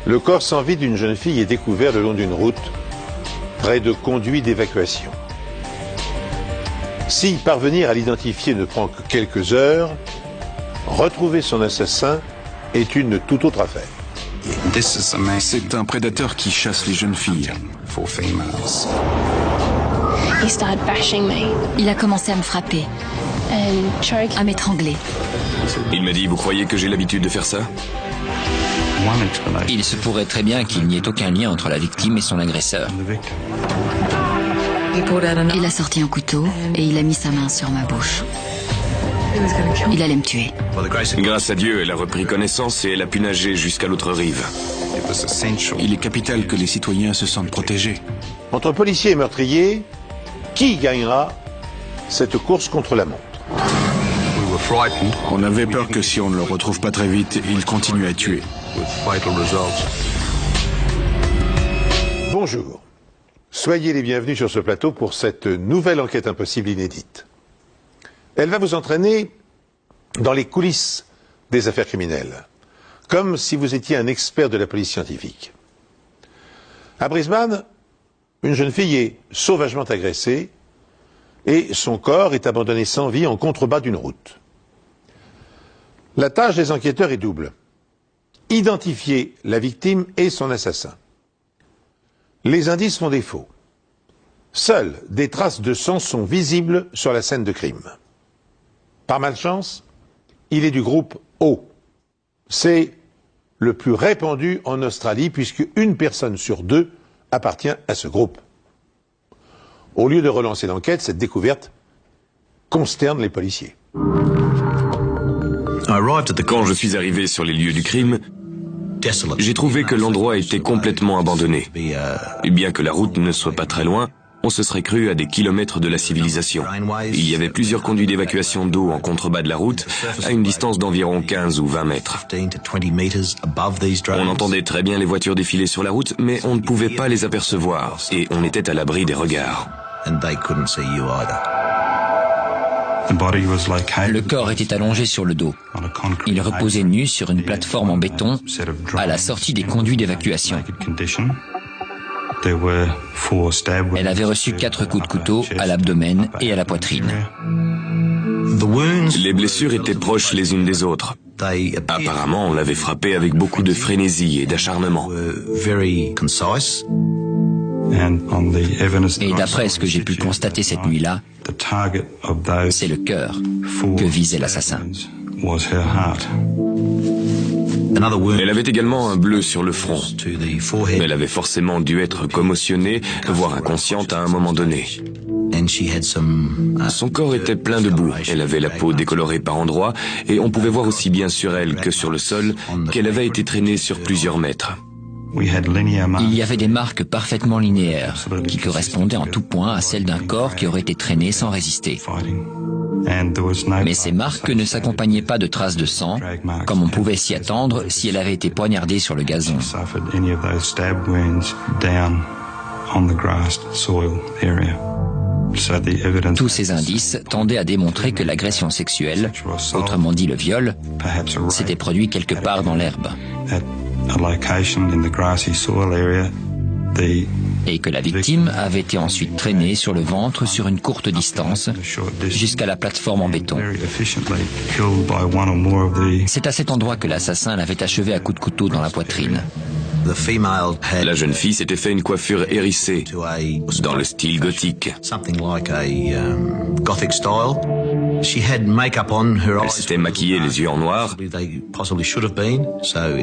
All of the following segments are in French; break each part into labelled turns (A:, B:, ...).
A: Le corps sans vie d'une jeune fille est découvert le long d'une route, près de conduits d'évacuation. Si parvenir à l'identifier ne prend que quelques heures, retrouver son assassin est une toute autre affaire.
B: C'est un prédateur qui chasse les jeunes filles.
C: Il a commencé à me frapper, à m'étrangler.
D: Il m'a dit, vous croyez que j'ai l'habitude de faire ça?
E: Il se pourrait très bien qu'il n'y ait aucun lien entre la victime et son agresseur.
C: Il a sorti un couteau et il a mis sa main sur ma bouche. Il allait me tuer.
D: Grâce à Dieu, elle a repris connaissance et elle a pu nager jusqu'à l'autre rive.
B: Il est capital que les citoyens se sentent protégés.
A: Entre policiers et meurtriers, qui gagnera cette course contre la montre?
B: On avait peur que si on ne le retrouve pas très vite, il continue à tuer.
A: Bonjour. Soyez les bienvenus sur ce plateau pour cette nouvelle enquête impossible inédite. Elle va vous entraîner dans les coulisses des affaires criminelles, comme si vous étiez un expert de la police scientifique. À Brisbane, une jeune fille est sauvagement agressée et son corps est abandonné sans vie en contrebas d'une route. La tâche des enquêteurs est double. Identifier la victime et son assassin. Les indices font défaut. Seules des traces de sang sont visibles sur la scène de crime. Par malchance, il est du groupe O. C'est le plus répandu en Australie puisque une personne sur deux appartient à ce groupe. Au lieu de relancer l'enquête, cette découverte consterne les policiers.
D: Quand je suis arrivé sur les lieux du crime, j'ai trouvé que l'endroit était complètement abandonné. Et bien que la route ne soit pas très loin, on se serait cru à des kilomètres de la civilisation. Il y avait plusieurs conduits d'évacuation d'eau en contrebas de la route, à une distance d'environ 15 ou 20 mètres. On entendait très bien les voitures défiler sur la route, mais on ne pouvait pas les apercevoir, et on était à l'abri des regards.
E: Le corps était allongé sur le dos. Il reposait nu sur une plateforme en béton à la sortie des conduits d'évacuation. Elle avait reçu 4 coups de couteau à l'abdomen et à la poitrine.
D: Les blessures étaient proches les unes des autres. Apparemment, on l'avait frappée avec beaucoup de frénésie et d'acharnement.
E: Et d'après ce que j'ai pu constater cette nuit-là, c'est le cœur que visait l'assassin.
D: Elle avait également un bleu sur le front. Elle avait forcément dû être commotionnée, voire inconsciente à un moment donné. Son corps était plein de boue. Elle avait la peau décolorée par endroits et on pouvait voir aussi bien sur elle que sur le sol qu'elle avait été traînée sur plusieurs mètres.
E: Il y avait des marques parfaitement linéaires qui correspondaient en tout point à celles d'un corps qui aurait été traîné sans résister. Mais ces marques ne s'accompagnaient pas de traces de sang, comme on pouvait s'y attendre si elle avait été poignardée sur le gazon. Tous ces indices tendaient à démontrer que l'agression sexuelle, autrement dit le viol, s'était produit quelque part dans l'herbe. Et que la victime avait été ensuite traînée sur le ventre sur une courte distance jusqu'à la plateforme en béton. C'est à cet endroit que l'assassin l'avait achevée à coups de couteau dans la poitrine.
D: La jeune fille s'était fait une coiffure hérissée, dans le style gothique. Elle s'était maquillée les yeux en noir.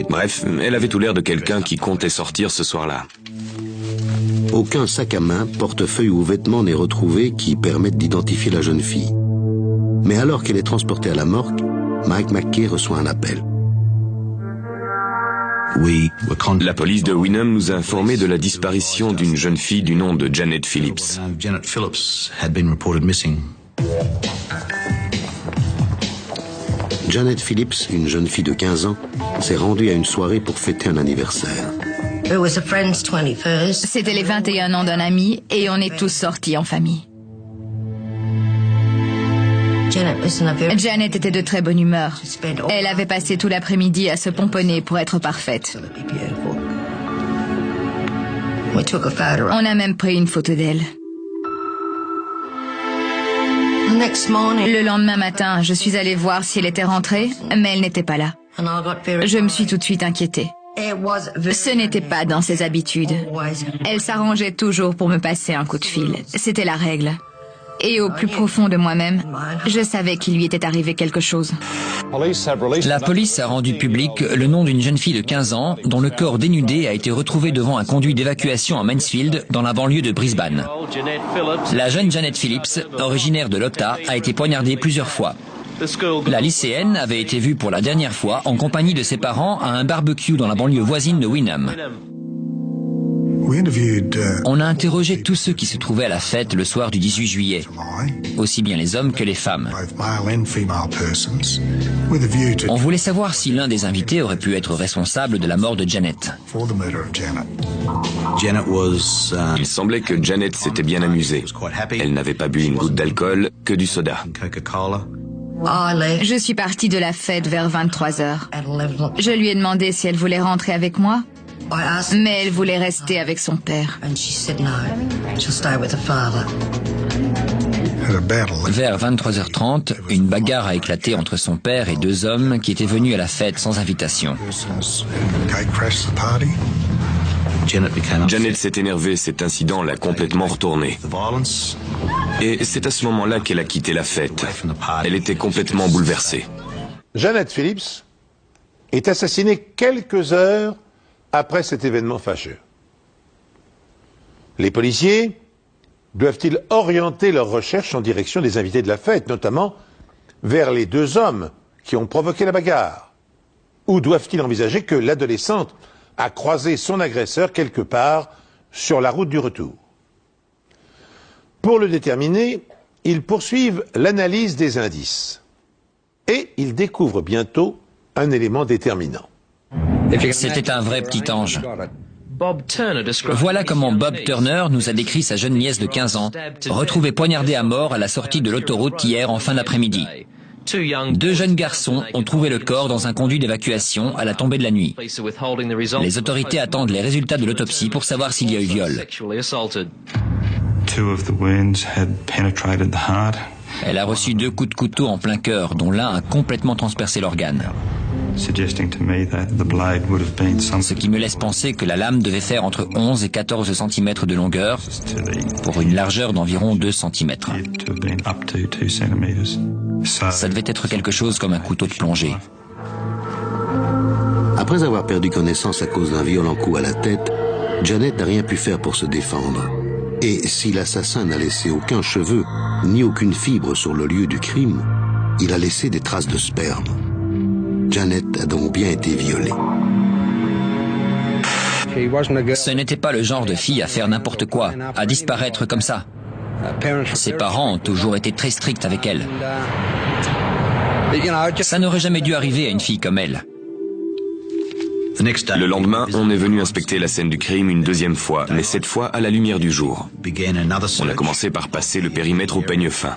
D: Bref, elle avait tout l'air de quelqu'un qui comptait sortir ce soir-là.
F: Aucun sac à main, portefeuille ou vêtement n'est retrouvé qui permettent d'identifier la jeune fille. Mais alors qu'elle est transportée à la morgue, Mike McKay reçoit un appel.
D: La police de Wynnum nous a informé de la disparition d'une jeune fille du nom de Janet Phillips.
F: Janet Phillips, une jeune fille de 15 ans, s'est rendue à une soirée pour fêter un anniversaire.
C: C'était les 21 ans d'un ami et on est tous sortis en famille. Janet était de très bonne humeur. Elle avait passé tout l'après-midi à se pomponner pour être parfaite. On a même pris une photo d'elle. Le lendemain matin, je suis allée voir si elle était rentrée, mais elle n'était pas là. Je me suis tout de suite inquiétée. Ce n'était pas dans ses habitudes. Elle s'arrangeait toujours pour me passer un coup de fil. C'était la règle. Et au plus profond de moi-même, je savais qu'il lui était arrivé quelque chose.
E: La police a rendu public le nom d'une jeune fille de 15 ans dont le corps dénudé a été retrouvé devant un conduit d'évacuation à Mansfield, dans la banlieue de Brisbane. La jeune Janet Phillips, originaire de l'Utah, a été poignardée plusieurs fois. La lycéenne avait été vue pour la dernière fois en compagnie de ses parents à un barbecue dans la banlieue voisine de Wynnum. On a interrogé tous ceux qui se trouvaient à la fête le soir du 18 juillet, aussi bien les hommes que les femmes. On voulait savoir si l'un des invités aurait pu être responsable de la mort de Janet.
D: Il semblait que Janet s'était bien amusée. Elle n'avait pas bu une goutte d'alcool, que du soda.
C: Je suis partie de la fête vers 23h. Je lui ai demandé si elle voulait rentrer avec moi, mais elle voulait rester avec son père.
E: Vers 23h30, une bagarre a éclaté entre son père et deux hommes qui étaient venus à la fête sans invitation.
D: Janet s'est énervée, cet incident l'a complètement retournée. Et c'est à ce moment-là qu'elle a quitté la fête. Elle était complètement bouleversée.
A: Janet Phillips est assassinée quelques heures après cet événement fâcheux. Les policiers doivent-ils orienter leurs recherches en direction des invités de la fête, notamment vers les deux hommes qui ont provoqué la bagarre? Ou doivent-ils envisager que l'adolescente a croisé son agresseur quelque part sur la route du retour? Pour le déterminer, ils poursuivent l'analyse des indices. Et ils découvrent bientôt un élément déterminant.
E: C'était un vrai petit ange. Voilà comment Bob Turner nous a décrit sa jeune nièce de 15 ans, retrouvée poignardée à mort à la sortie de l'autoroute hier en fin d'après-midi. Deux jeunes garçons ont trouvé le corps dans un conduit d'évacuation à la tombée de la nuit. Les autorités attendent les résultats de l'autopsie pour savoir s'il y a eu viol. Elle a reçu 2 coups de couteau en plein cœur, dont l'un a complètement transpercé l'organe. Ce qui me laisse penser que la lame devait faire entre 11 et 14 cm de longueur, pour une largeur d'environ 2 cm. Ça devait être quelque chose comme un couteau de plongée.
F: Après avoir perdu connaissance à cause d'un violent coup à la tête, Janet n'a rien pu faire pour se défendre. Et si l'assassin n'a laissé aucun cheveu, ni aucune fibre sur le lieu du crime, il a laissé des traces de sperme. Janet a donc bien été violée.
E: Ce n'était pas le genre de fille à faire n'importe quoi, à disparaître comme ça. Ses parents ont toujours été très stricts avec elle. Ça n'aurait jamais dû arriver à une fille comme elle.
D: Le lendemain, on est venu inspecter la scène du crime une deuxième fois, mais cette fois à la lumière du jour. On a commencé par passer le périmètre au peigne fin.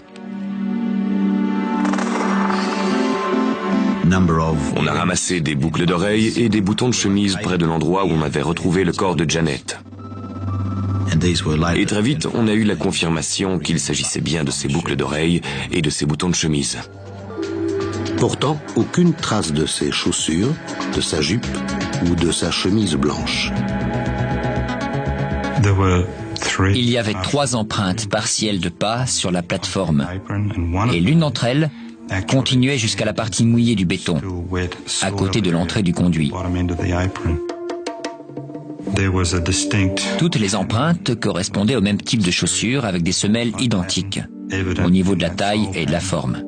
D: On a ramassé des boucles d'oreilles et des boutons de chemise près de l'endroit où on avait retrouvé le corps de Janet. Et très vite, on a eu la confirmation qu'il s'agissait bien de ces boucles d'oreilles et de ces boutons de chemise.
F: Pourtant, aucune trace de ses chaussures, de sa jupe ou de sa chemise blanche.
E: Il y avait 3 empreintes partielles de pas sur la plateforme, et l'une d'entre elles continuait jusqu'à la partie mouillée du béton, à côté de l'entrée du conduit. Toutes les empreintes correspondaient au même type de chaussures avec des semelles identiques, au niveau de la taille et de la forme.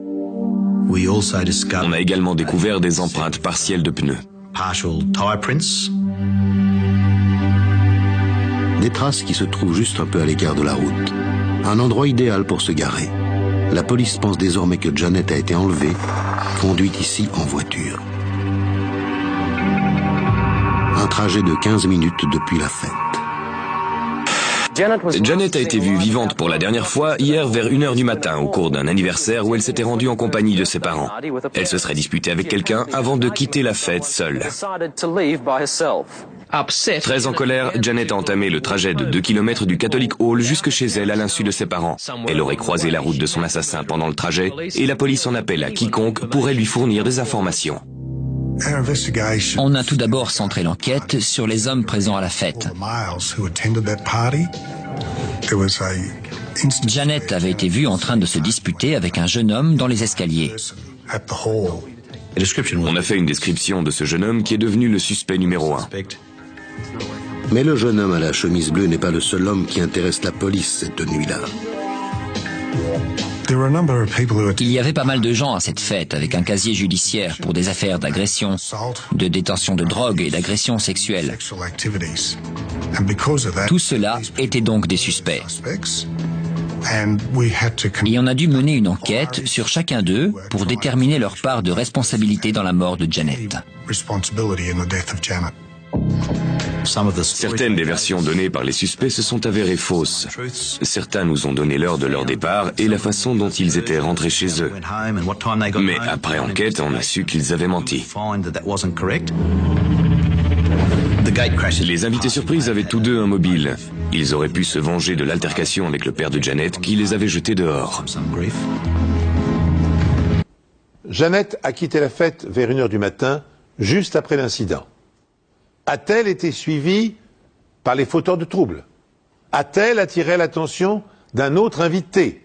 D: On a également découvert des empreintes partielles de pneus.
F: Des traces qui se trouvent juste un peu à l'écart de la route. Un endroit idéal pour se garer. La police pense désormais que Janet a été enlevée, conduite ici en voiture. Un trajet de 15 minutes depuis la fête.
D: Janet a été vue vivante pour la dernière fois hier vers 1h du matin au cours d'un anniversaire où elle s'était rendue en compagnie de ses parents. Elle se serait disputée avec quelqu'un avant de quitter la fête seule. Très en colère, Janet a entamé le trajet de 2 kilomètres du Catholic Hall jusque chez elle à l'insu de ses parents. Elle aurait croisé la route de son assassin pendant le trajet et la police en appelle à quiconque pourrait lui fournir des informations.
E: On a tout d'abord centré l'enquête sur les hommes présents à la fête. Janet avait été vue en train de se disputer avec un jeune homme dans les escaliers.
D: On a fait une description de ce jeune homme qui est devenu le suspect numéro 1.
F: Mais le jeune homme à la chemise bleue n'est pas le seul homme qui intéresse la police cette nuit-là.
E: Il y avait pas mal de gens à cette fête avec un casier judiciaire pour des affaires d'agression, de détention de drogue et d'agression sexuelle. Tout cela était donc des suspects. Et on a dû mener une enquête sur chacun d'eux pour déterminer leur part de responsabilité dans la mort de Janet.
D: Certaines des versions données par les suspects se sont avérées fausses. Certains nous ont donné l'heure de leur départ et la façon dont ils étaient rentrés chez eux. Mais après enquête, on a su qu'ils avaient menti. Les invités surprises avaient tous deux un mobile. Ils auraient pu se venger de l'altercation avec le père de Janet qui les avait jetés dehors.
A: Janet a quitté la fête vers 1h du matin, juste après l'incident. A-t-elle été suivie par les fauteurs de troubles? A-t-elle attiré l'attention d'un autre invité?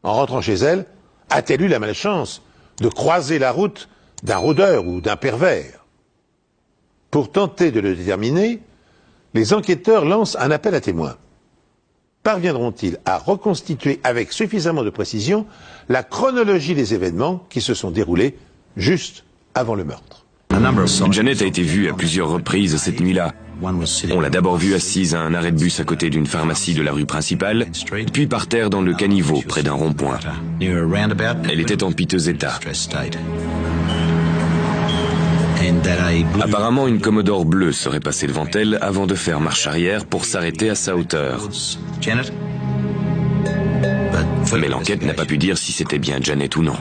A: En rentrant chez elle, a-t-elle eu la malchance de croiser la route d'un rôdeur ou d'un pervers? Pour tenter de le déterminer, les enquêteurs lancent un appel à témoins. Parviendront-ils à reconstituer avec suffisamment de précision la chronologie des événements qui se sont déroulés juste avant le meurtre?
D: Janet a été vue à plusieurs reprises cette nuit-là. On l'a d'abord vue assise à un arrêt de bus à côté d'une pharmacie de la rue principale, puis par terre dans le caniveau près d'un rond-point. Elle était en piteux état. Apparemment, une Commodore bleue serait passée devant elle avant de faire marche arrière pour s'arrêter à sa hauteur. Mais l'enquête n'a pas pu dire si c'était bien Janet ou non.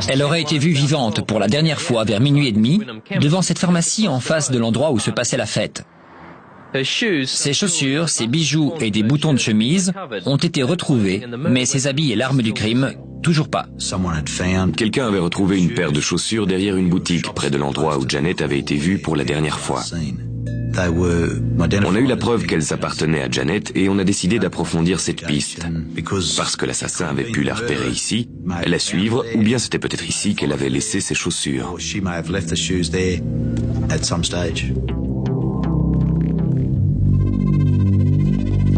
E: Elle aurait été vue vivante pour la dernière fois vers 00h30 devant cette pharmacie en face de l'endroit où se passait la fête. Ses chaussures, ses bijoux et des boutons de chemise ont été retrouvés, mais ses habits et l'arme du crime, toujours pas.
D: Quelqu'un avait retrouvé une paire de chaussures derrière une boutique près de l'endroit où Janet avait été vue pour la dernière fois. On a eu la preuve qu'elles appartenaient à Janet et on a décidé d'approfondir cette piste. Parce que l'assassin avait pu la repérer ici, la suivre, ou bien c'était peut-être ici qu'elle avait laissé ses chaussures.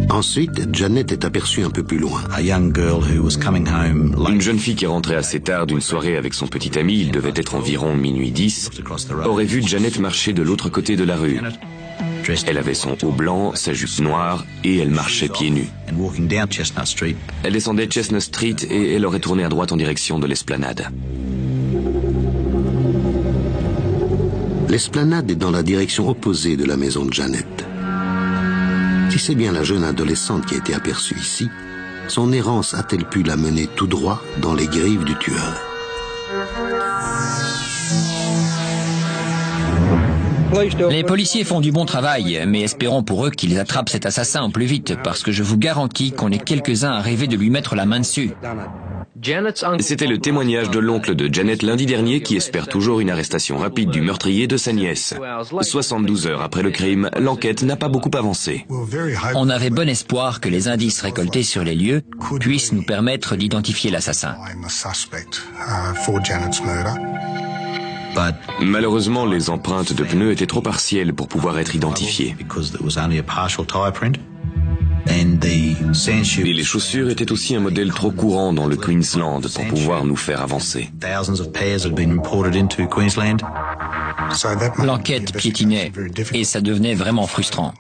F: Ensuite, Janet est aperçue un peu plus loin.
D: Une jeune fille qui rentrait assez tard d'une soirée avec son petit ami, il devait être environ 00h10, aurait vu Janet marcher de l'autre côté de la rue. Elle avait son haut blanc, sa jupe noire et elle marchait pieds nus. Elle descendait Chestnut Street et elle aurait tourné à droite en direction de l'esplanade.
F: L'esplanade est dans la direction opposée de la maison de Janet. Si c'est bien la jeune adolescente qui a été aperçue ici, son errance a-t-elle pu la mener tout droit dans les griffes du tueur?
E: Les policiers font du bon travail, mais espérons pour eux qu'ils attrapent cet assassin au plus vite, parce que je vous garantis qu'on est quelques-uns à rêver de lui mettre la main dessus.
D: C'était le témoignage de l'oncle de Janet lundi dernier qui espère toujours une arrestation rapide du meurtrier de sa nièce. 72 heures après le crime, l'enquête n'a pas beaucoup avancé.
E: On avait bon espoir que les indices récoltés sur les lieux puissent nous permettre d'identifier l'assassin.
D: Malheureusement, les empreintes de pneus étaient trop partielles pour pouvoir être identifiées. Et les chaussures étaient aussi un modèle trop courant dans le Queensland pour pouvoir nous faire avancer.
E: L'enquête piétinait et ça devenait vraiment frustrant.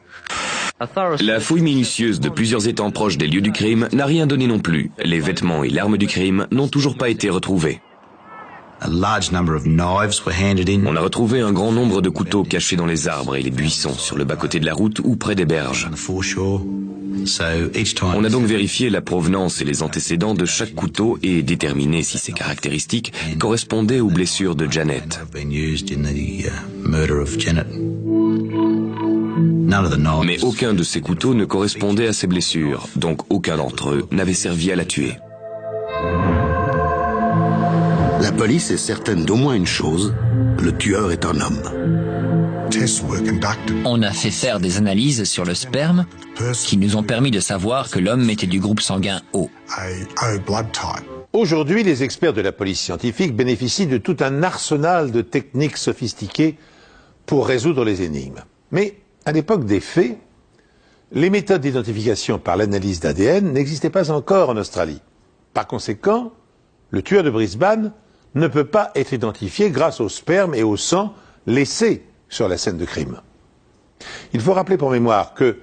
D: La fouille minutieuse de plusieurs étangs proches des lieux du crime n'a rien donné non plus. Les vêtements et l'arme du crime n'ont toujours pas été retrouvés. On a retrouvé un grand nombre de couteaux cachés dans les arbres et les buissons sur le bas-côté de la route ou près des berges. On a donc vérifié la provenance et les antécédents de chaque couteau et déterminé si ces caractéristiques correspondaient aux blessures de Janet. Mais aucun de ces couteaux ne correspondait à ses blessures, donc aucun d'entre eux n'avait servi à la tuer.
F: La police est certaine d'au moins une chose, le tueur est un homme.
E: On a fait faire des analyses sur le sperme qui nous ont permis de savoir que l'homme était du groupe sanguin O.
A: Aujourd'hui, les experts de la police scientifique bénéficient de tout un arsenal de techniques sophistiquées pour résoudre les énigmes. Mais à l'époque des faits, les méthodes d'identification par l'analyse d'ADN n'existaient pas encore en Australie. Par conséquent, le tueur de Brisbane ne peut pas être identifié grâce au sperme et au sang laissés sur la scène de crime. Il faut rappeler pour mémoire que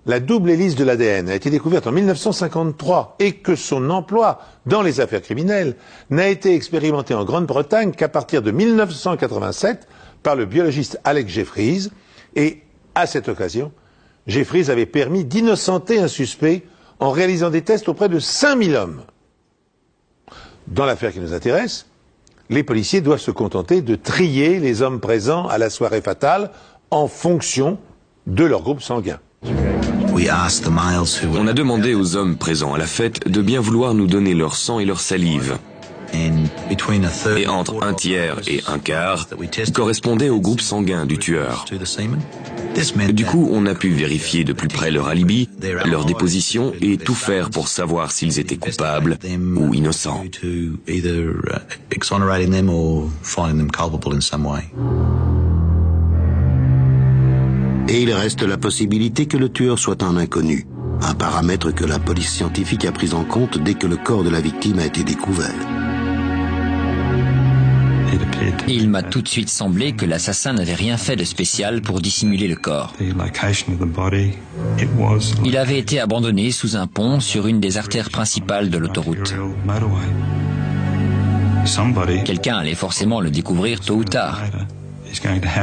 A: la double hélice de l'ADN a été découverte en 1953 et que son emploi dans les affaires criminelles n'a été expérimenté en Grande-Bretagne qu'à partir de 1987 par le biologiste Alex Jeffries. Et à cette occasion, Jeffries avait permis d'innocenter un suspect en réalisant des tests auprès de 5000 hommes. Dans l'affaire qui nous intéresse, les policiers doivent se contenter de trier les hommes présents à la soirée fatale en fonction de leur groupe sanguin.
D: On a demandé aux hommes présents à la fête de bien vouloir nous donner leur sang et leur salive. Et entre un tiers et un quart correspondait au groupe sanguin du tueur. Du coup, on a pu vérifier de plus près leur alibi, leur déposition et tout faire pour savoir s'ils étaient coupables ou innocents.
F: Et il reste la possibilité que le tueur soit un inconnu, un paramètre que la police scientifique a pris en compte dès que le corps de la victime a été découvert.
E: Il m'a tout de suite semblé que l'assassin n'avait rien fait de spécial pour dissimuler le corps. Il avait été abandonné sous un pont sur une des artères principales de l'autoroute. Quelqu'un allait forcément le découvrir tôt ou tard.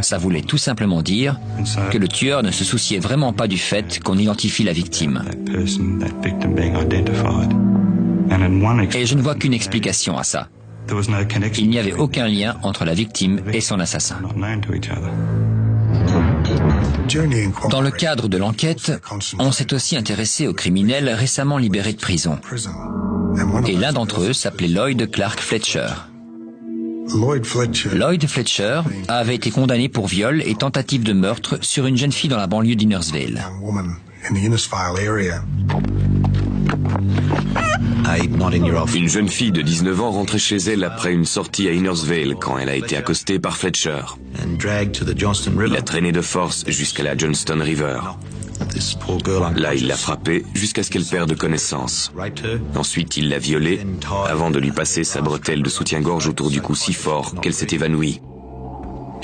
E: Ça voulait tout simplement dire que le tueur ne se souciait vraiment pas du fait qu'on identifie la victime. Et je ne vois qu'une explication à ça. Il n'y avait aucun lien entre la victime et son assassin. Dans le cadre de l'enquête, on s'est aussi intéressé aux criminels récemment libérés de prison. Et l'un d'entre eux s'appelait Lloyd Clark Fletcher. Lloyd Fletcher avait été condamné pour viol et tentative de meurtre sur une jeune fille dans la banlieue d'Innersville.
D: Une jeune fille de 19 ans rentrait chez elle après une sortie à Innersville quand elle a été accostée par Fletcher. Il l'a traînée de force jusqu'à la Johnston River. Là, il l'a frappée jusqu'à ce qu'elle perde connaissance. Ensuite, il l'a violée avant de lui passer sa bretelle de soutien-gorge autour du cou si fort qu'elle s'est évanouie.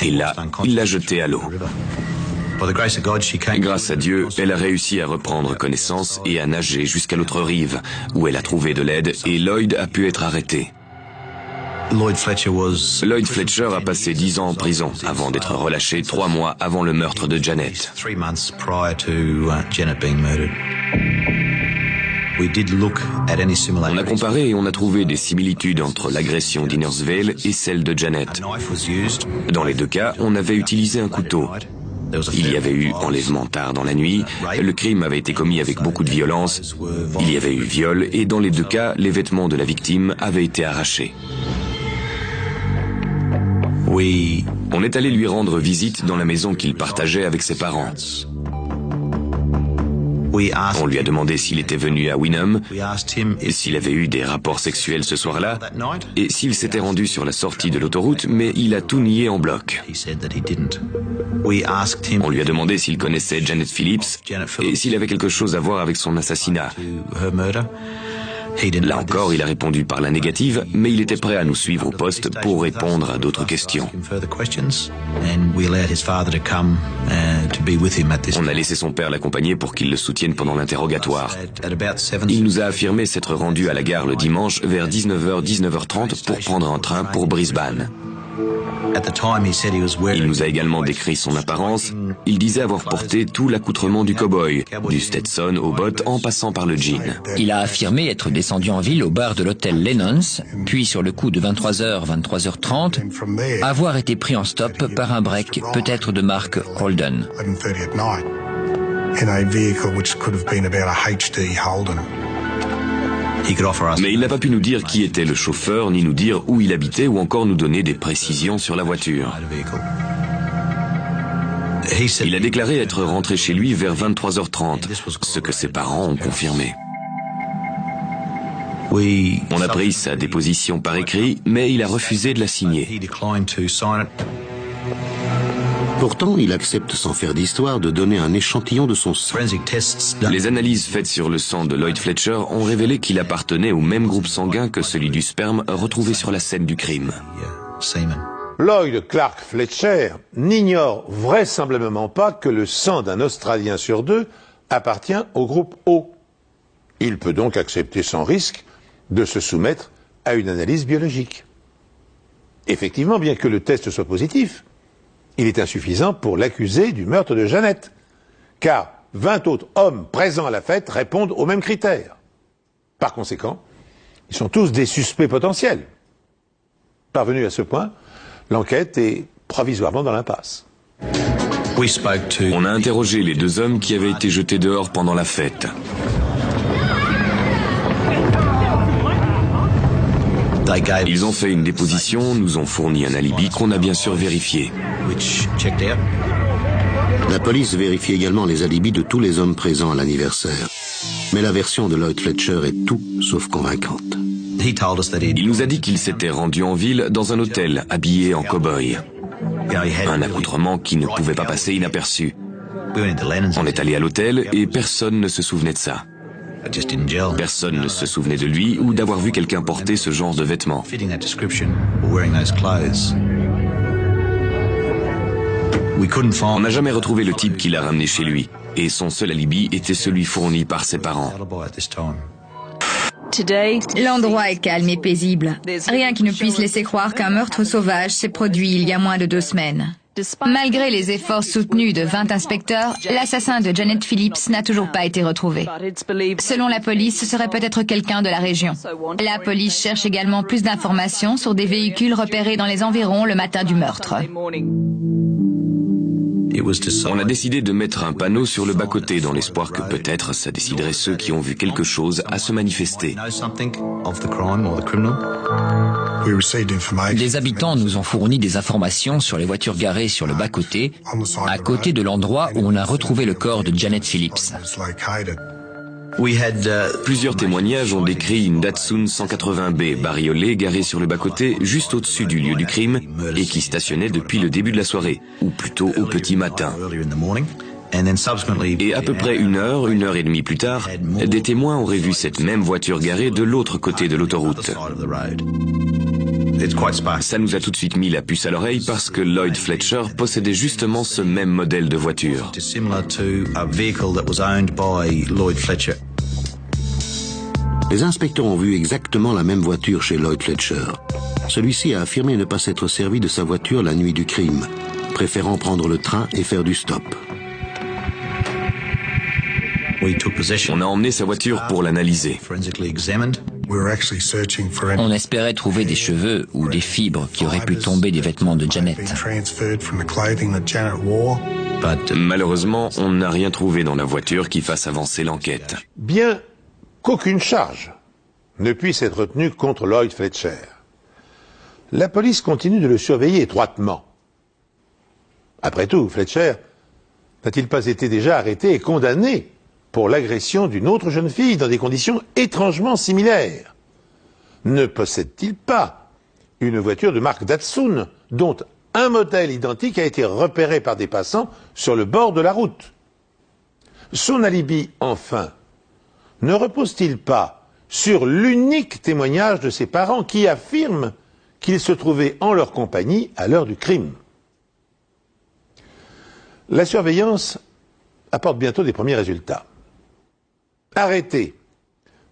D: Et là, il l'a jetée à l'eau. Grâce à Dieu, elle a réussi à reprendre connaissance et à nager jusqu'à l'autre rive, où elle a trouvé de l'aide et Lloyd a pu être arrêté. Lloyd Fletcher a passé 10 ans en prison avant d'être relâché 3 mois avant le meurtre de Janet. On a comparé et on a trouvé des similitudes entre l'agression d'Innersville et celle de Janet. Dans les deux cas, on avait utilisé un couteau. Il y avait eu enlèvement tard dans la nuit, le crime avait été commis avec beaucoup de violence, il y avait eu viol et dans les deux cas, les vêtements de la victime avaient été arrachés. On est allé lui rendre visite dans la maison qu'il partageait avec ses parents. On lui a demandé s'il était venu à Wynnum, et s'il avait eu des rapports sexuels ce soir-là, et s'il s'était rendu sur la sortie de l'autoroute, mais il a tout nié en bloc. On lui a demandé s'il connaissait Janet Phillips, et s'il avait quelque chose à voir avec son assassinat. Là encore, il a répondu par la négative, mais il était prêt à nous suivre au poste pour répondre à d'autres questions. On a laissé son père l'accompagner pour qu'il le soutienne pendant l'interrogatoire. Il nous a affirmé s'être rendu à la gare le dimanche vers 19h, 19h30 pour prendre un train pour Brisbane. Il nous a également décrit son apparence. Il disait avoir porté tout l'accoutrement du cow-boy, du Stetson aux bottes en passant par le jean.
E: Il a affirmé être descendu en ville au bar de l'hôtel Lennon's, puis sur le coup de 23h, 23h30, avoir été pris en stop par un break, peut-être de marque Holden.
D: Mais il n'a pas pu nous dire qui était le chauffeur, ni nous dire où il habitait, ou encore nous donner des précisions sur la voiture. Il a déclaré être rentré chez lui vers 23h30, ce que ses parents ont confirmé. On a pris sa déposition par écrit, mais il a refusé de la signer.
F: Pourtant, il accepte sans faire d'histoire de donner un échantillon de son sang.
D: Les analyses faites sur le sang de Lloyd Fletcher ont révélé qu'il appartenait au même groupe sanguin que celui du sperme retrouvé sur la scène du crime.
A: Lloyd Clark Fletcher n'ignore vraisemblablement pas que le sang d'un Australien sur deux appartient au groupe O. Il peut donc accepter sans risque de se soumettre à une analyse biologique. Effectivement, bien que le test soit positif, il est insuffisant pour l'accuser du meurtre de Jeannette, car 20 autres hommes présents à la fête répondent aux mêmes critères. Par conséquent, ils sont tous des suspects potentiels. Parvenu à ce point, l'enquête est provisoirement dans l'impasse.
D: On a interrogé les deux hommes qui avaient été jetés dehors pendant la fête. Ils ont fait une déposition, nous ont fourni un alibi qu'on a bien sûr vérifié.
F: La police vérifie également les alibis de tous les hommes présents à l'anniversaire. Mais la version de Lloyd Fletcher est tout sauf convaincante.
D: Il nous a dit qu'il s'était rendu en ville dans un hôtel habillé en cow-boy. Un accoutrement qui ne pouvait pas passer inaperçu. On est allé à l'hôtel et personne ne se souvenait de ça. Personne ne se souvenait de lui ou d'avoir vu quelqu'un porter ce genre de vêtements. On n'a jamais retrouvé le type qui l'a ramené chez lui, et son seul alibi était celui fourni par ses parents.
C: L'endroit est calme et paisible. Rien qui ne puisse laisser croire qu'un meurtre sauvage s'est produit il y a moins de 2 semaines. Malgré les efforts soutenus de 20 inspecteurs, l'assassin de Janet Phillips n'a toujours pas été retrouvé. Selon la police, ce serait peut-être quelqu'un de la région. La police cherche également plus d'informations sur des véhicules repérés dans les environs le matin du meurtre.
D: On a décidé de mettre un panneau sur le bas-côté dans l'espoir que peut-être ça déciderait ceux qui ont vu quelque chose à se manifester.
E: Des habitants nous ont fourni des informations sur les voitures garées sur le bas-côté, à côté de l'endroit où on a retrouvé le corps de Janet Phillips.
D: Plusieurs témoignages ont décrit une Datsun 180B bariolée garée sur le bas-côté juste au-dessus du lieu du crime et qui stationnait depuis le début de la soirée, ou plutôt au petit matin. Et à peu près une heure et demie plus tard, des témoins auraient vu cette même voiture garée de l'autre côté de l'autoroute. Ça nous a tout de suite mis la puce à l'oreille parce que Lloyd Fletcher possédait justement ce même modèle de voiture.
F: Les inspecteurs ont vu exactement la même voiture chez Lloyd Fletcher. Celui-ci a affirmé ne pas s'être servi de sa voiture la nuit du crime, préférant prendre le train et faire du stop.
D: On a emmené sa voiture pour l'analyser.
E: On espérait trouver des cheveux ou des fibres qui auraient pu tomber des vêtements de Janet.
D: Malheureusement, on n'a rien trouvé dans la voiture qui fasse avancer l'enquête.
A: Bien qu'aucune charge ne puisse être retenue contre Lloyd Fletcher, la police continue de le surveiller étroitement. Après tout, Fletcher n'a-t-il pas été déjà arrêté et condamné pour l'agression d'une autre jeune fille dans des conditions étrangement similaires? Ne possède-t-il pas une voiture de marque Datsun, dont un modèle identique a été repéré par des passants sur le bord de la route? Son alibi, enfin, ne repose-t-il pas sur l'unique témoignage de ses parents qui affirment qu'il se trouvait en leur compagnie à l'heure du crime? La surveillance apporte bientôt des premiers résultats. Arrêté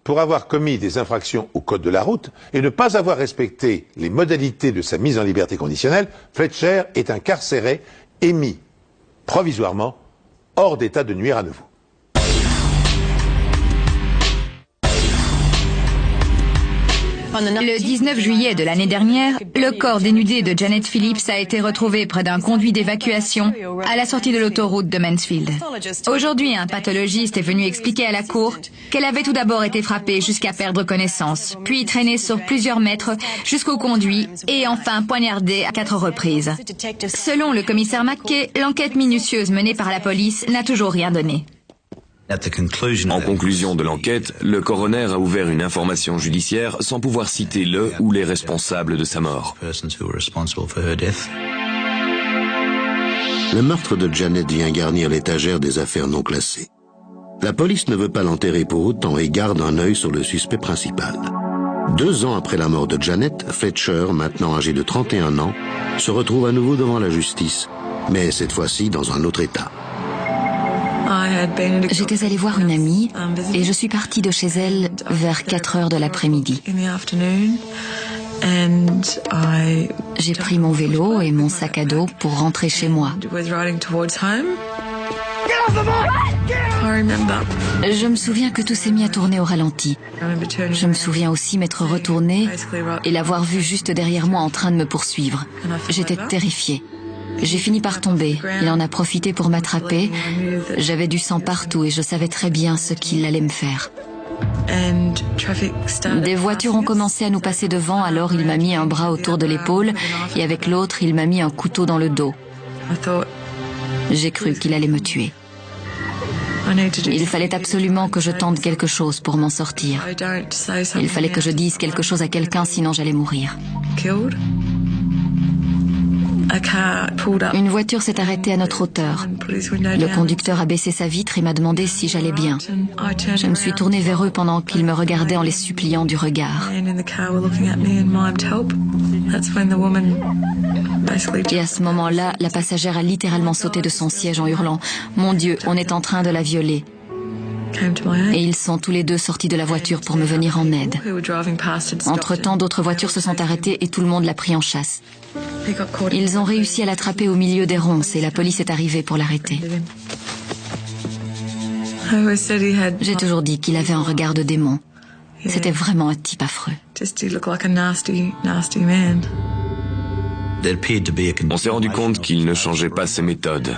A: pour avoir commis des infractions au code de la route et ne pas avoir respecté les modalités de sa mise en liberté conditionnelle, Fletcher est incarcéré et mis provisoirement hors d'état de nuire à nouveau.
C: Le 19 juillet de l'année dernière, le corps dénudé de Janet Phillips a été retrouvé près d'un conduit d'évacuation à la sortie de l'autoroute de Mansfield. Aujourd'hui, un pathologiste est venu expliquer à la cour qu'elle avait tout d'abord été frappée jusqu'à perdre connaissance, puis traînée sur plusieurs mètres jusqu'au conduit et enfin poignardée à 4 reprises. Selon le commissaire McKay, l'enquête minutieuse menée par la police n'a toujours rien donné.
D: En conclusion de l'enquête, le coroner a ouvert une information judiciaire sans pouvoir citer le ou les responsables de sa mort.
F: Le meurtre de Janet vient garnir l'étagère des affaires non classées. La police ne veut pas l'enterrer pour autant et garde un œil sur le suspect principal. 2 ans après la mort de Janet, Fletcher, maintenant âgé de 31 ans, se retrouve à nouveau devant la justice, mais cette fois-ci dans un autre état.
G: J'étais allée voir une amie et je suis partie de chez elle vers 4 heures de l'après-midi. J'ai pris mon vélo et mon sac à dos pour rentrer chez moi. Je me souviens que tout s'est mis à tourner au ralenti. Je me souviens aussi m'être retournée et l'avoir vu juste derrière moi en train de me poursuivre. J'étais terrifiée. J'ai fini par tomber. Il en a profité pour m'attraper. J'avais du sang partout et je savais très bien ce qu'il allait me faire. Des voitures ont commencé à nous passer devant, alors il m'a mis un bras autour de l'épaule et avec l'autre, il m'a mis un couteau dans le dos. J'ai cru qu'il allait me tuer. Il fallait absolument que je tente quelque chose pour m'en sortir. Il fallait que je dise quelque chose à quelqu'un, sinon j'allais mourir. Une voiture s'est arrêtée à notre hauteur. Le conducteur a baissé sa vitre et m'a demandé si j'allais bien. Je me suis tournée vers eux pendant qu'ils me regardaient en les suppliant du regard. Et à ce moment-là, la passagère a littéralement sauté de son siège en hurlant « Mon Dieu, on est en train de la violer !» Et ils sont tous les deux sortis de la voiture pour me venir en aide. Entre-temps, d'autres voitures se sont arrêtées et tout le monde l'a pris en chasse. Ils ont réussi à l'attraper au milieu des ronces et la police est arrivée pour l'arrêter. J'ai toujours dit qu'il avait un regard de démon. C'était vraiment un type affreux.
D: On s'est rendu compte qu'il ne changeait pas ses méthodes.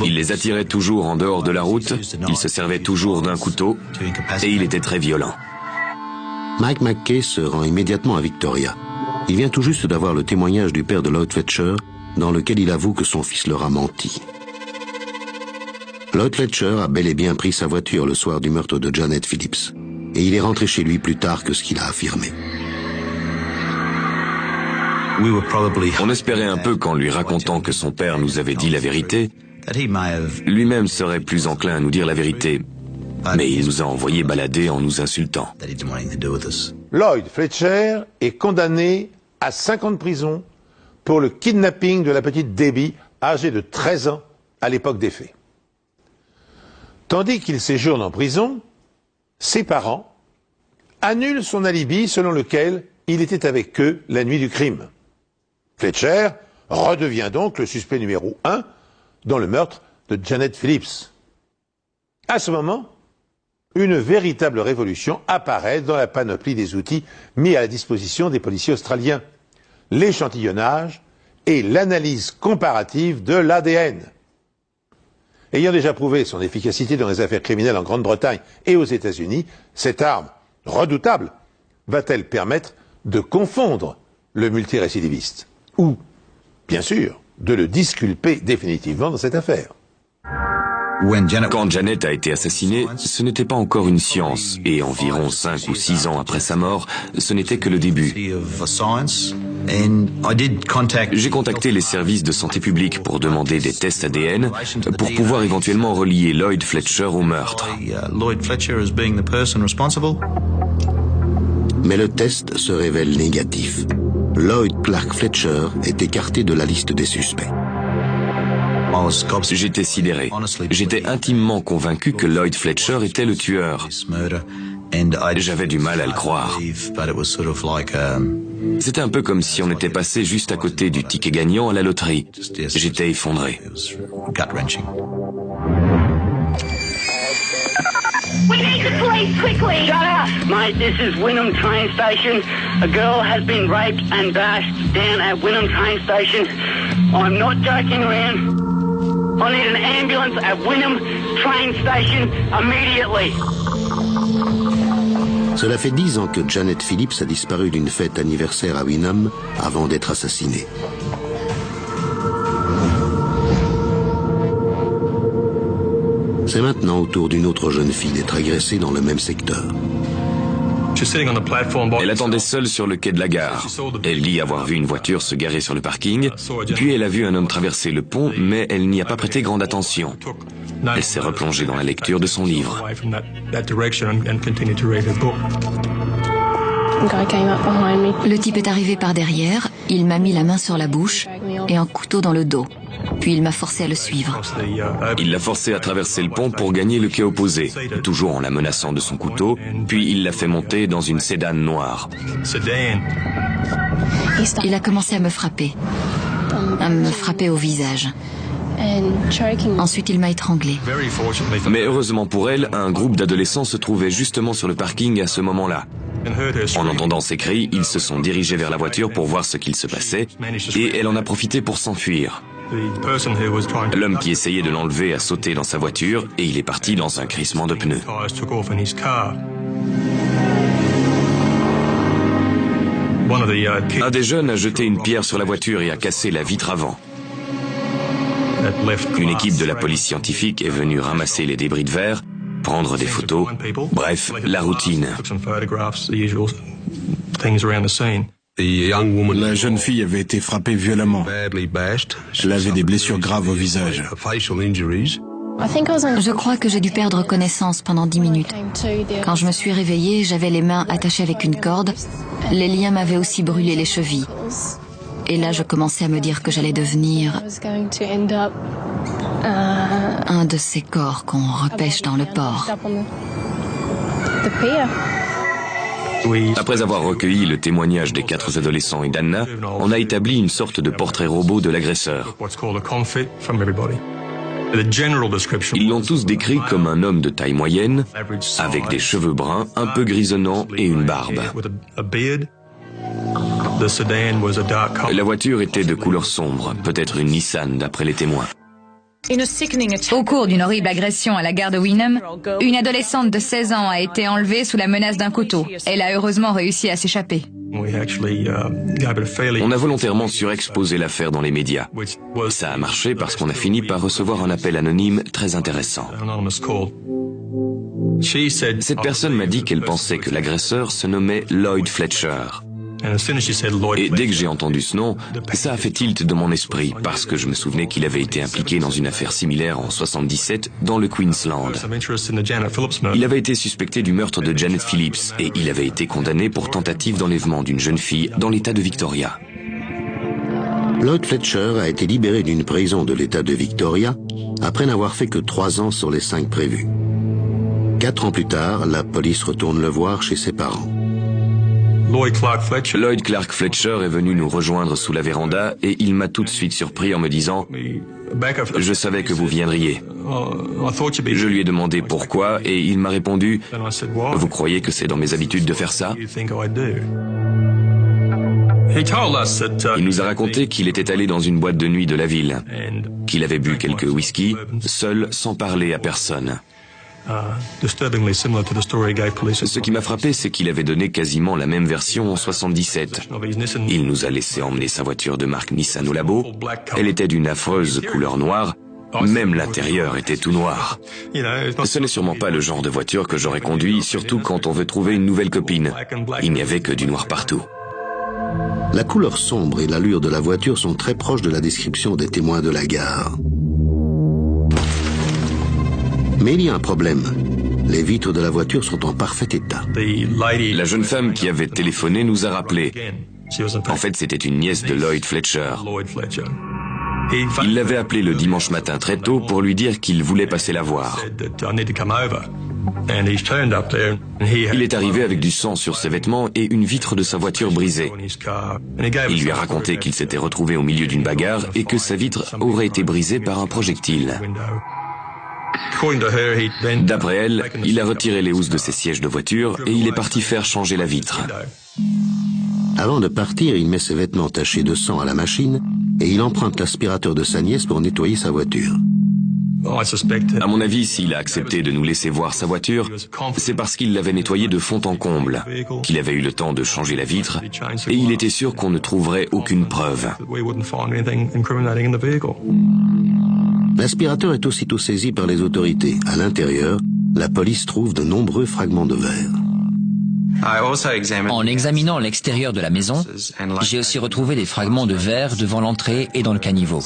D: Il les attirait toujours en dehors de la route, il se servait toujours d'un couteau et il était très violent.
F: Mike McKay se rend immédiatement à Victoria. Il vient tout juste d'avoir le témoignage du père de Lloyd Fletcher, dans lequel il avoue que son fils leur a menti. Lloyd Fletcher a bel et bien pris sa voiture le soir du meurtre de Janet Phillips, et il est rentré chez lui plus tard que ce qu'il a affirmé.
D: On espérait un peu qu'en lui racontant que son père nous avait dit la vérité, lui-même serait plus enclin à nous dire la vérité. Mais il nous a envoyés balader en nous insultant.
A: Lloyd Fletcher est condamné à 5 ans de prison pour le kidnapping de la petite Debbie, âgée de 13 ans à l'époque des faits. Tandis qu'il séjourne en prison, ses parents annulent son alibi selon lequel il était avec eux la nuit du crime. Fletcher redevient donc le suspect numéro 1 dans le meurtre de Janet Phillips. À ce moment, une véritable révolution apparaît dans la panoplie des outils mis à la disposition des policiers australiens. L'échantillonnage et l'analyse comparative de l'ADN. Ayant déjà prouvé son efficacité dans les affaires criminelles en Grande-Bretagne et aux États-Unis, cette arme redoutable va-t-elle permettre de confondre le multirécidiviste ou, bien sûr, de le disculper définitivement dans cette affaire?
D: Quand Janet a été assassinée, ce n'était pas encore une science, et environ 5 ou 6 ans après sa mort, ce n'était que le début. J'ai contacté les services de santé publique pour demander des tests ADN pour pouvoir éventuellement relier Lloyd Fletcher au meurtre.
F: Mais le test se révèle négatif. Lloyd Clark Fletcher est écarté de la liste des suspects.
D: J'étais sidéré. J'étais intimement convaincu que Lloyd Fletcher était le tueur. J'avais du mal à le croire. C'était un peu comme si on était passé juste à côté du ticket gagnant à la loterie. J'étais effondré.
H: We need the police quickly! Shut up! Mate, this is Wynnum train station. A girl has been raped and bashed down at Wynnum train station. I'm not joking around. I need an ambulance at Wynnum train station immediately.
F: Cela fait 10 ans que Janet Phillips a disparu d'une fête anniversaire à Wynnum avant d'être assassinée. C'est maintenant au tour d'une autre jeune fille d'être agressée dans le même secteur.
D: Elle attendait seule sur le quai de la gare. Elle dit avoir vu une voiture se garer sur le parking, puis elle a vu un homme traverser le pont, mais elle n'y a pas prêté grande attention. Elle s'est replongée dans la lecture de son livre.
G: Le type est arrivé par derrière, il m'a mis la main sur la bouche et un couteau dans le dos. Puis il m'a forcé à le suivre.
D: Il l'a forcé à traverser le pont pour gagner le quai opposé, toujours en la menaçant de son couteau, puis il l'a fait monter dans une sédan noire.
G: Il a commencé à me frapper au visage. Ensuite, il m'a étranglé.
D: Mais heureusement pour elle, un groupe d'adolescents se trouvait justement sur le parking à ce moment-là. En entendant ces cris, ils se sont dirigés vers la voiture pour voir ce qu'il se passait, et elle en a profité pour s'enfuir. L'homme qui essayait de l'enlever a sauté dans sa voiture et il est parti dans un crissement de pneus. Un des jeunes a jeté une pierre sur la voiture et a cassé la vitre avant. Une équipe de la police scientifique est venue ramasser les débris de verre, prendre des photos, bref, la routine.
I: La jeune fille avait été frappée violemment. Elle avait des blessures graves au visage.
G: Je crois que j'ai dû perdre connaissance pendant 10 minutes. Quand je me suis réveillée, j'avais les mains attachées avec une corde. Les liens m'avaient aussi brûlé les chevilles. Et là, je commençais à me dire que j'allais devenir un de ces corps qu'on repêche dans le port.
D: Après avoir recueilli le témoignage des 4 adolescents et d'Anna, on a établi une sorte de portrait robot de l'agresseur. Ils l'ont tous décrit comme un homme de taille moyenne, avec des cheveux bruns, un peu grisonnants et une barbe. La voiture était de couleur sombre, peut-être une Nissan d'après les témoins.
C: Au cours d'une horrible agression à la gare de Wynnum, une adolescente de 16 ans a été enlevée sous la menace d'un couteau. Elle a heureusement réussi à s'échapper.
D: On a volontairement surexposé l'affaire dans les médias. Ça a marché parce qu'on a fini par recevoir un appel anonyme très intéressant. Cette personne m'a dit qu'elle pensait que l'agresseur se nommait Lloyd Fletcher. Et dès que j'ai entendu ce nom, ça a fait tilt dans mon esprit parce que je me souvenais qu'il avait été impliqué dans une affaire similaire en 77 dans le Queensland. Il avait été suspecté du meurtre de Janet Phillips et il avait été condamné pour tentative d'enlèvement d'une jeune fille dans l'état de Victoria.
F: Lloyd Fletcher a été libéré d'une prison de l'état de Victoria après n'avoir fait que 3 ans sur les 5 prévus. 4 ans plus tard, la police retourne le voir chez ses parents.
D: Lloyd Clark Fletcher est venu nous rejoindre sous la véranda et il m'a tout de suite surpris en me disant « Je savais que vous viendriez ». Je lui ai demandé pourquoi et il m'a répondu « Vous croyez que c'est dans mes habitudes de faire ça ?» Il nous a raconté qu'il était allé dans une boîte de nuit de la ville, qu'il avait bu quelques whisky, seul, sans parler à personne. Ce qui m'a frappé, c'est qu'il avait donné quasiment la même version en 77. Il nous a laissé emmener sa voiture de marque Nissan au labo. Elle était d'une affreuse couleur noire. Même l'intérieur était tout noir. Ce n'est sûrement pas le genre de voiture que j'aurais conduit, surtout quand on veut trouver une nouvelle copine. Il n'y avait que du noir partout.
F: La couleur sombre et l'allure de la voiture sont très proches de la description des témoins de la gare. Mais il y a un problème. Les vitres de la voiture sont en parfait état.
D: La jeune femme qui avait téléphoné nous a rappelé. En fait, c'était une nièce de Lloyd Fletcher. Il l'avait appelée le dimanche matin très tôt pour lui dire qu'il voulait passer la voir. Il est arrivé avec du sang sur ses vêtements et une vitre de sa voiture brisée. Il lui a raconté qu'il s'était retrouvé au milieu d'une bagarre et que sa vitre aurait été brisée par un projectile. D'après elle, il a retiré les housses de ses sièges de voiture et il est parti faire changer la vitre.
F: Avant de partir, il met ses vêtements tachés de sang à la machine et il emprunte l'aspirateur de sa nièce pour nettoyer sa voiture.
D: À mon avis, s'il a accepté de nous laisser voir sa voiture, c'est parce qu'il l'avait nettoyée de fond en comble, qu'il avait eu le temps de changer la vitre, et il était sûr qu'on ne trouverait aucune preuve.
F: L'aspirateur est aussitôt saisi par les autorités. À l'intérieur, la police trouve de nombreux fragments de verre.
E: En examinant l'extérieur de la maison, j'ai aussi retrouvé des fragments de verre devant l'entrée et dans le caniveau.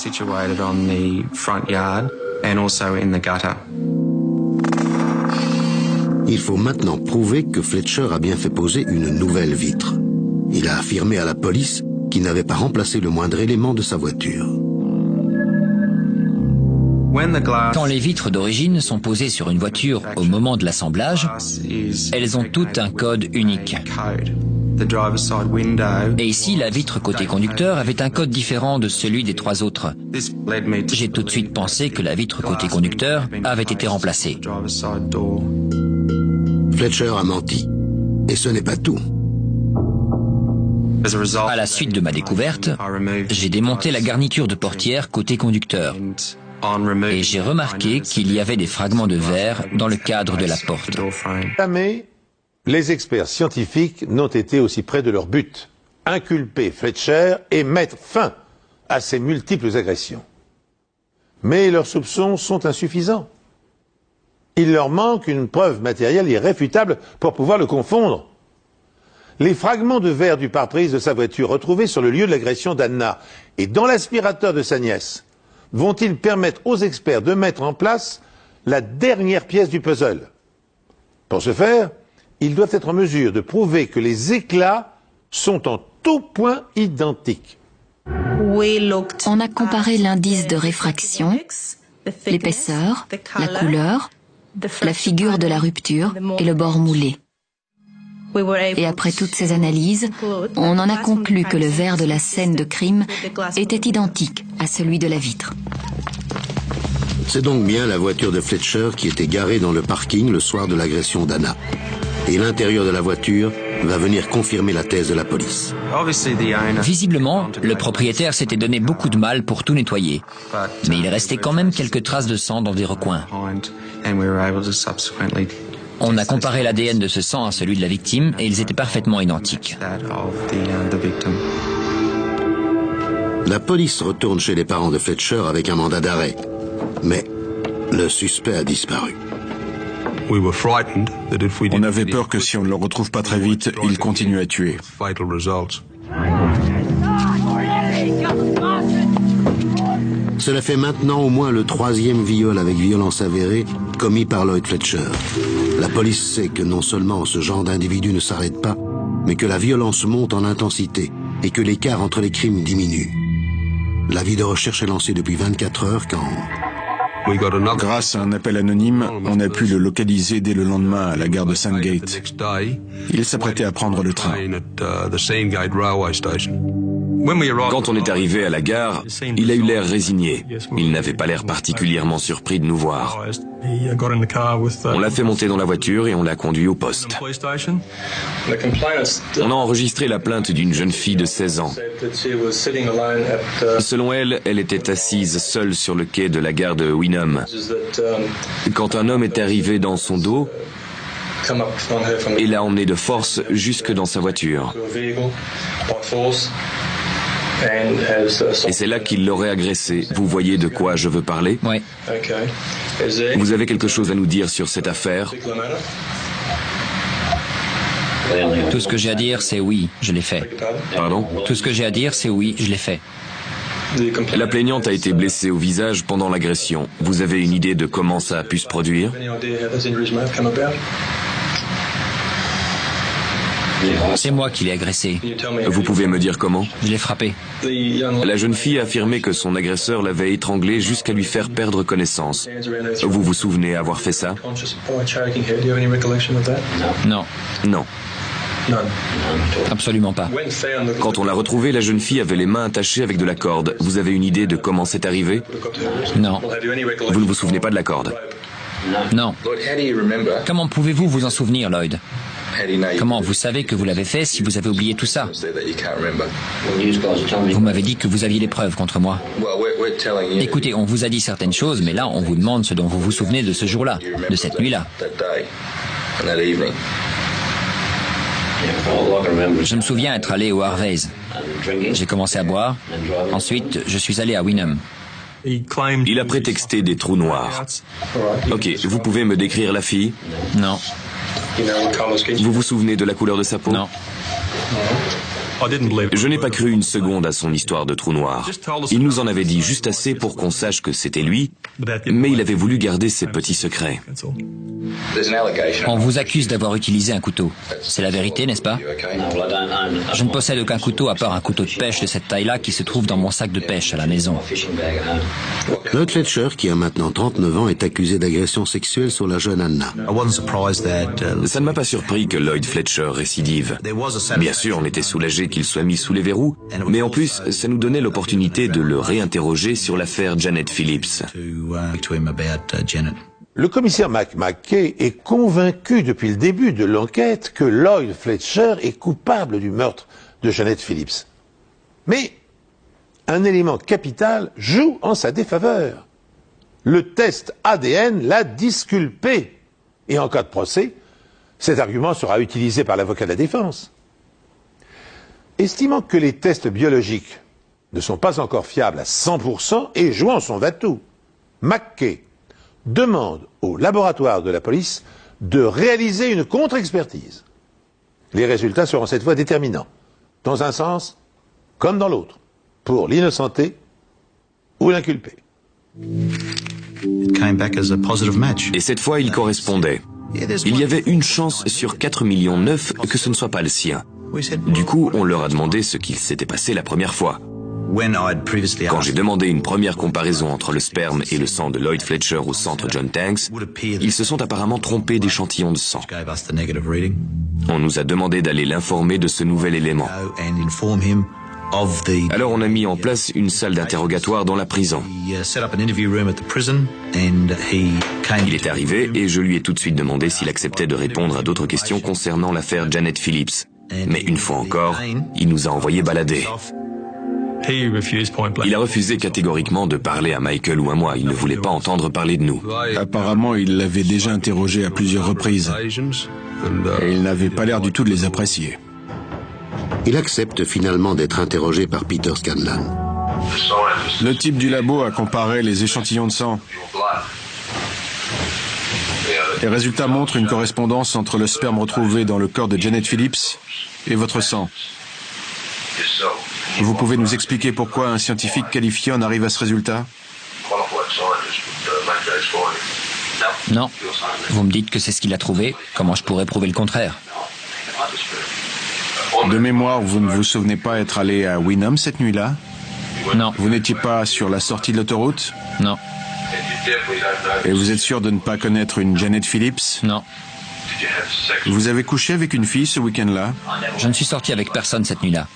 F: Il faut maintenant prouver que Fletcher a bien fait poser une nouvelle vitre. Il a affirmé à la police qu'il n'avait pas remplacé le moindre élément de sa voiture.
E: Quand les vitres d'origine sont posées sur une voiture au moment de l'assemblage, elles ont toutes un code unique. Et ici, la vitre côté conducteur avait un code différent de celui des trois autres. J'ai tout de suite pensé que la vitre côté conducteur avait été remplacée.
F: Fletcher a menti. Et ce n'est pas tout.
E: À la suite de ma découverte, j'ai démonté la garniture de portière côté conducteur. Et j'ai remarqué qu'il y avait des fragments de verre dans le cadre de la porte.
A: Jamais les experts scientifiques n'ont été aussi près de leur but, inculper Fletcher et mettre fin à ses multiples agressions. Mais leurs soupçons sont insuffisants. Il leur manque une preuve matérielle irréfutable pour pouvoir le confondre. Les fragments de verre du pare-brise de sa voiture retrouvés sur le lieu de l'agression d'Anna et dans l'aspirateur de sa nièce vont-ils permettre aux experts de mettre en place la dernière pièce du puzzle? Pour ce faire, ils doivent être en mesure de prouver que les éclats sont en tout point identiques.
G: On a comparé l'indice de réfraction, l'épaisseur, la couleur, la figure de la rupture et le bord moulé. Et après toutes ces analyses, on en a conclu que le verre de la scène de crime était identique à celui de la vitre.
F: C'est donc bien la voiture de Fletcher qui était garée dans le parking le soir de l'agression d'Anna. Et l'intérieur de la voiture va venir confirmer la thèse de la police.
E: Visiblement, le propriétaire s'était donné beaucoup de mal pour tout nettoyer. Mais il restait quand même quelques traces de sang dans des recoins. On a comparé l'ADN de ce sang à celui de la victime et ils étaient parfaitement identiques.
F: La police retourne chez les parents de Fletcher avec un mandat d'arrêt. Mais le suspect a disparu.
I: On avait peur que si on ne le retrouve pas très vite, il continue à tuer.
F: Cela fait maintenant au moins le 3e viol avec violence avérée commis par Lloyd Fletcher. La police sait que non seulement ce genre d'individu ne s'arrête pas, mais que la violence monte en intensité et que l'écart entre les crimes diminue. L'avis de recherche est lancé depuis 24 heures quand...
I: Grâce à un appel anonyme, on a pu le localiser dès le lendemain à la gare de Sandgate. Il s'apprêtait à prendre le train.
D: Quand on est arrivé à la gare, il a eu l'air résigné. Il n'avait pas l'air particulièrement surpris de nous voir. On l'a fait monter dans la voiture et on l'a conduit au poste. On a enregistré la plainte d'une jeune fille de 16 ans. Selon elle, elle était assise seule sur le quai de la gare de Wynnum. Quand un homme est arrivé dans son dos et l'a emmené de force jusque dans sa voiture. Et c'est là qu'il l'aurait agressé. Vous voyez de quoi je veux parler?
E: Oui.
D: Vous avez quelque chose à nous dire sur cette affaire?
E: Tout ce que j'ai à dire, c'est oui, je l'ai fait.
D: Pardon?
E: Tout ce que j'ai à dire, c'est oui, je l'ai fait.
D: La plaignante a été blessée au visage pendant l'agression. Vous avez une idée de comment ça a pu se produire?
E: C'est moi qui l'ai agressé.
D: Vous pouvez me dire comment?
E: Je l'ai frappé.
D: La jeune fille a affirmé que son agresseur l'avait étranglée jusqu'à lui faire perdre connaissance. Vous vous souvenez avoir fait ça?
E: Non.
D: Non.
E: Absolument pas.
D: Quand on l'a retrouvée, la jeune fille avait les mains attachées avec de la corde. Vous avez une idée de comment c'est arrivé?
E: Non.
D: Vous ne vous souvenez pas de la corde?
E: Non. Comment pouvez-vous vous en souvenir, Lloyd? Comment vous savez que vous l'avez fait si vous avez oublié tout ça? Vous m'avez dit que vous aviez des preuves contre moi. Écoutez, on vous a dit certaines choses, mais là, on vous demande ce dont vous vous souvenez de ce jour-là, de cette nuit-là. Je me souviens être allé au Harvey's. J'ai commencé à boire. Ensuite, je suis allé à Wynnum.
D: Il a prétexté des trous noirs. Ok, vous pouvez me décrire la fille?
E: Non.
D: Vous vous souvenez de la couleur de sa peau?
E: Non.
D: Je n'ai pas cru une seconde à son histoire de trou noir. Il nous en avait dit juste assez pour qu'on sache que c'était lui, mais il avait voulu garder ses petits secrets.
E: On vous accuse d'avoir utilisé un couteau. C'est la vérité, n'est-ce pas? Je ne possède aucun couteau à part un couteau de pêche de cette taille-là qui se trouve dans mon sac de pêche à la maison.
F: Lloyd Fletcher, qui a maintenant 39 ans, est accusé d'agression sexuelle sur la jeune Anna.
D: Ça ne m'a pas surpris que Lloyd Fletcher récidive. Bien sûr, on était soulagés qu'il soit mis sous les verrous, mais en plus, ça nous donnait l'opportunité de le réinterroger sur l'affaire Janet Phillips.
A: Le commissaire McKay est convaincu depuis le début de l'enquête que Lloyd Fletcher est coupable du meurtre de Janet Phillips. Mais un élément capital joue en sa défaveur. Le test ADN l'a disculpé. Et en cas de procès, cet argument sera utilisé par l'avocat de la défense. Estimant que les tests biologiques ne sont pas encore fiables à 100% et jouant son va-tout, McKay demande au laboratoire de la police de réaliser une contre-expertise. Les résultats seront cette fois déterminants, dans un sens comme dans l'autre, pour l'innocenté ou l'inculpé.
D: Et cette fois, il correspondait. Il y avait une chance sur 4,9 millions que ce ne soit pas le sien. Du coup, on leur a demandé ce qu'il s'était passé la première fois. Quand j'ai demandé une première comparaison entre le sperme et le sang de Lloyd Fletcher au centre John Tanks, ils se sont apparemment trompés d'échantillon de sang. On nous a demandé d'aller l'informer de ce nouvel élément. Alors on a mis en place une salle d'interrogatoire dans la prison. Il est arrivé et je lui ai tout de suite demandé s'il acceptait de répondre à d'autres questions concernant l'affaire Janet Phillips. Mais une fois encore, il nous a envoyés balader. Il a refusé catégoriquement de parler à Michael ou à moi. Il ne voulait pas entendre parler de nous.
I: Apparemment, il l'avait déjà interrogé à plusieurs reprises. Et il n'avait pas l'air du tout de les apprécier.
F: Il accepte finalement d'être interrogé par Peter Scanlon.
I: Le type du labo a comparé les échantillons de sang. Les résultats montrent une correspondance entre le sperme retrouvé dans le corps de Janet Phillips et votre sang. Vous pouvez nous expliquer pourquoi un scientifique qualifié en arrive à ce résultat?
E: Non. Vous me dites que c'est ce qu'il a trouvé. Comment je pourrais prouver le contraire?
I: De mémoire, vous ne vous souvenez pas être allé à Wynnum cette nuit-là?
E: Non.
I: Vous n'étiez pas sur la sortie de l'autoroute?
E: Non.
I: Et vous êtes sûr de ne pas connaître une Janet Phillips?
E: Non.
I: Vous avez couché avec une fille ce week-end-là?
E: Je ne suis sorti avec personne cette nuit-là.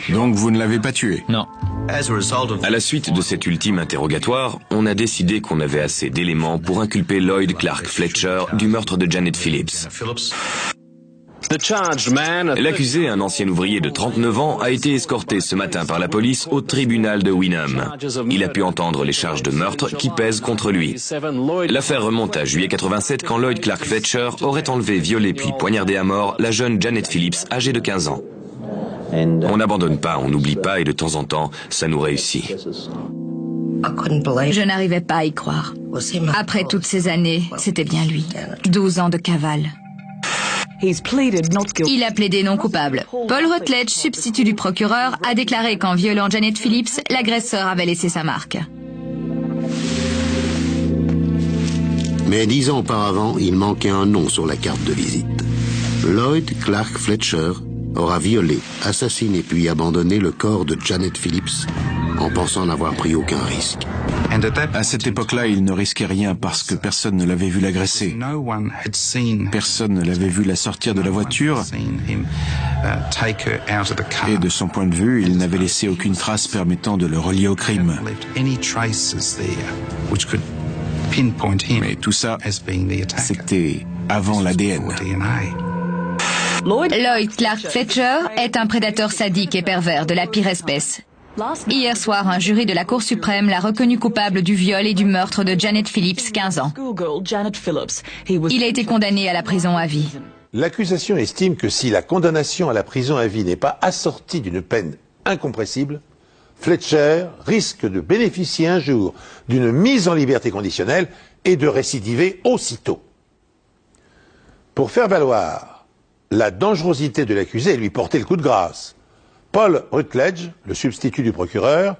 I: Donc vous ne l'avez pas tuée?
E: Non.
D: À la suite de cet ultime interrogatoire, on a décidé qu'on avait assez d'éléments pour inculper Lloyd Clark Fletcher du meurtre de Janet Phillips. L'accusé, un ancien ouvrier de 39 ans, a été escorté ce matin par la police au tribunal de Wynnum. Il a pu entendre les charges de meurtre qui pèsent contre lui. L'affaire remonte à juillet 87 quand Lloyd Clark Fletcher aurait enlevé, violé puis poignardé à mort la jeune Janet Phillips âgée de 15 ans. On n'abandonne pas, on n'oublie pas et de temps en temps, ça nous réussit.
C: Je n'arrivais pas à y croire. Après toutes ces années, c'était bien lui. 12 ans de cavale. Il a plaidé non coupable. Paul Rutledge, substitut du procureur, a déclaré qu'en violant Janet Phillips, l'agresseur avait laissé sa marque.
F: Mais 10 ans auparavant, il manquait un nom sur la carte de visite. Lloyd Clark Fletcher aura violé, assassiné puis abandonné le corps de Janet Phillips en pensant n'avoir pris aucun risque.
I: À cette époque-là, il ne risquait rien parce que personne ne l'avait vu l'agresser. Personne ne l'avait vu la sortir de la voiture. Et de son point de vue, il n'avait laissé aucune trace permettant de le relier au crime. Mais tout ça, c'était avant l'ADN.
C: Lloyd Clark Fletcher est un prédateur sadique et pervers de la pire espèce. Hier soir, un jury de la Cour suprême l'a reconnu coupable du viol et du meurtre de Janet Phillips, 15 ans. Il a été condamné à la prison à vie.
A: L'accusation estime que si la condamnation à la prison à vie n'est pas assortie d'une peine incompressible, Fletcher risque de bénéficier un jour d'une mise en liberté conditionnelle et de récidiver aussitôt. Pour faire valoir la dangerosité de l'accusé et lui porter le coup de grâce, Paul Rutledge, le substitut du procureur,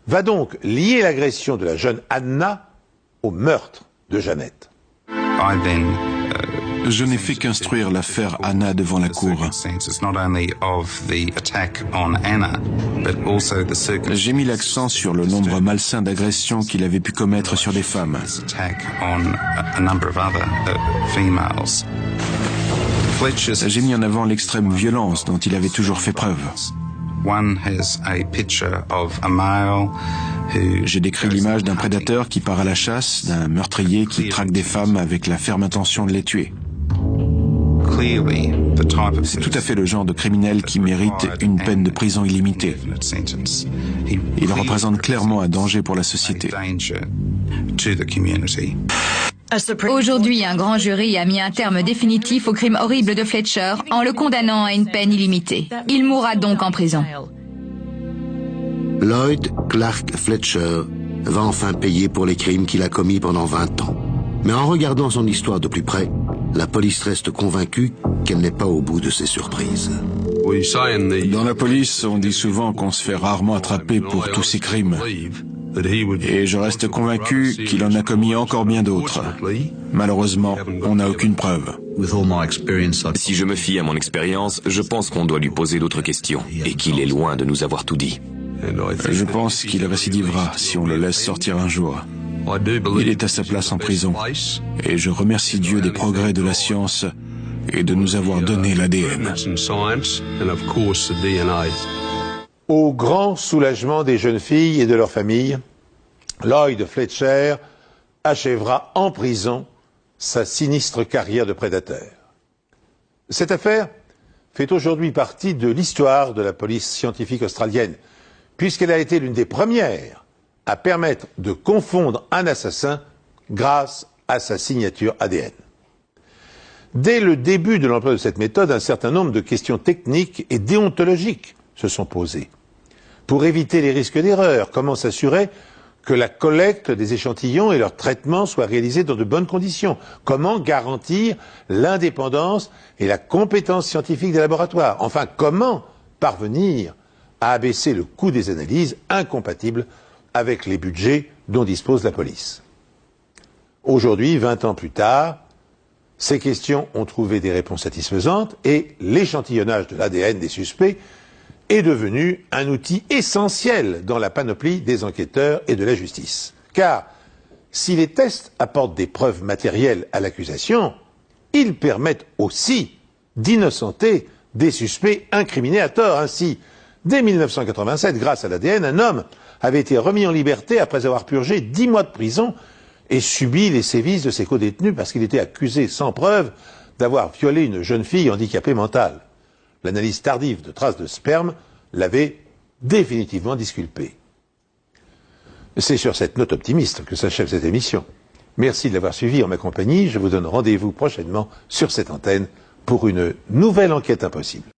A: va donc lier l'agression de la jeune Anna au meurtre de Janet.
I: Je n'ai fait qu'instruire l'affaire Anna devant la cour. J'ai mis l'accent sur le nombre malsain d'agressions qu'il avait pu commettre sur des femmes. J'ai mis en avant l'extrême violence dont il avait toujours fait preuve. J'ai décrit l'image d'un prédateur qui part à la chasse, d'un meurtrier qui traque des femmes avec la ferme intention de les tuer. C'est tout à fait le genre de criminel qui mérite une peine de prison illimitée. Il représente clairement un danger pour la société.
C: Aujourd'hui, un grand jury a mis un terme définitif au crime horrible de Fletcher en le condamnant à une peine illimitée. Il mourra donc en prison.
F: Lloyd Clark Fletcher va enfin payer pour les crimes qu'il a commis pendant 20 ans. Mais en regardant son histoire de plus près, la police reste convaincue qu'elle n'est pas au bout de ses surprises.
I: Dans la police, on dit souvent qu'on se fait rarement attraper pour tous ces crimes. Et je reste convaincu qu'il en a commis encore bien d'autres. Malheureusement, on n'a aucune preuve.
D: Si je me fie à mon expérience, je pense qu'on doit lui poser d'autres questions et qu'il est loin de nous avoir tout dit.
I: Je pense qu'il récidivera si on le laisse sortir un jour. Il est à sa place en prison. Et je remercie Dieu des progrès de la science et de nous avoir donné l'ADN.
A: Au grand soulagement des jeunes filles et de leurs familles, Lloyd Fletcher achèvera en prison sa sinistre carrière de prédateur. Cette affaire fait aujourd'hui partie de l'histoire de la police scientifique australienne, puisqu'elle a été l'une des premières à permettre de confondre un assassin grâce à sa signature ADN. Dès le début de l'emploi de cette méthode, un certain nombre de questions techniques et déontologiques se sont posées. Pour éviter les risques d'erreur, comment s'assurer que la collecte des échantillons et leur traitement soient réalisés dans de bonnes conditions? Comment garantir l'indépendance et la compétence scientifique des laboratoires? Enfin, comment parvenir à abaisser le coût des analyses incompatibles avec les budgets dont dispose la police? Aujourd'hui, 20 ans plus tard, ces questions ont trouvé des réponses satisfaisantes et l'échantillonnage de l'ADN des suspects est devenu un outil essentiel dans la panoplie des enquêteurs et de la justice. Car si les tests apportent des preuves matérielles à l'accusation, ils permettent aussi d'innocenter des suspects incriminés à tort. Ainsi, dès 1987, grâce à l'ADN, un homme avait été remis en liberté après avoir purgé 10 mois de prison et subi les sévices de ses codétenus parce qu'il était accusé sans preuve d'avoir violé une jeune fille handicapée mentale. L'analyse tardive de traces de sperme l'avait définitivement disculpé. C'est sur cette note optimiste que s'achève cette émission. Merci de l'avoir suivi en ma compagnie. Je vous donne rendez-vous prochainement sur cette antenne pour une nouvelle enquête impossible.